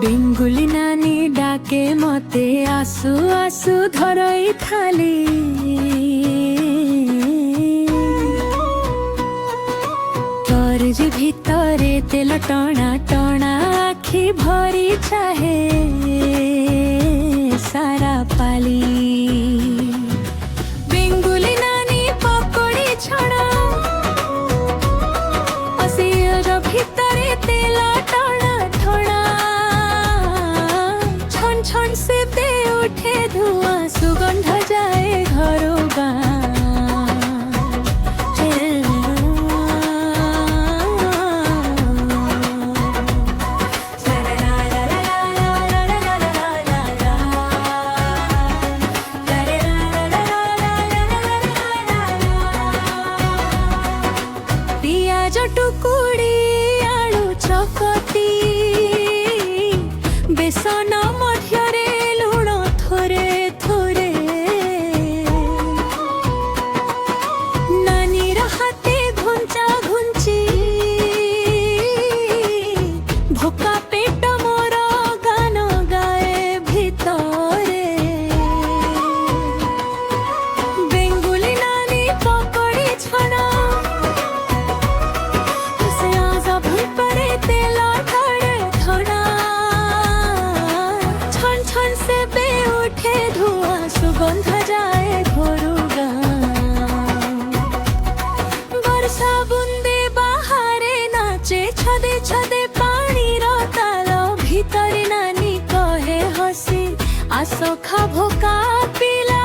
बेंगुली नानी डाके मते आसु आसु धरई थाली तोर जे भितरे तेल टणा टणा आखि भरी चाहे सारा पाली बेंगुली नानी पकोड़ी छड़ा असियर भितरे तेल टणा टणा छन छन से दे उठे धुआं सुगंध जाए घरो गाँ टुकुड़ी आलू चकती बेसन मध्यरे लुण थोरे थोरे नानीर हाथे घुंचा घुंची भोका पेट मोर गान गाए भितरे बेंगुली नानी पकोड़ी छना सुगंध जाए घोरू वर्षा बुंदे बाहरे नाचे छदे छदे पानी रो ताल भीतरे नानी कहे हसी आसो खा भोका पिला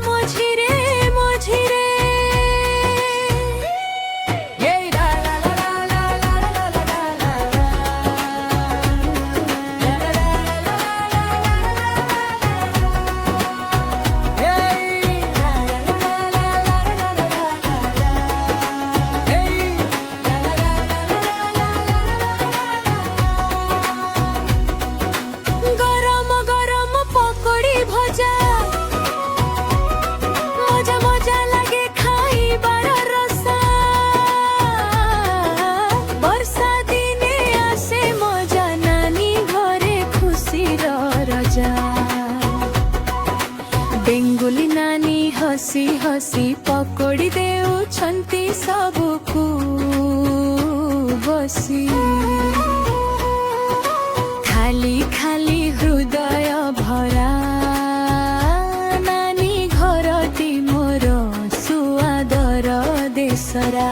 मझिरे मझिरे बेंगुली नानी हसी हसी पकोड़ी देउछंती सबको बसी खाली खाली हृदय भरा नानी घरटी मोर सुआदर देशरा।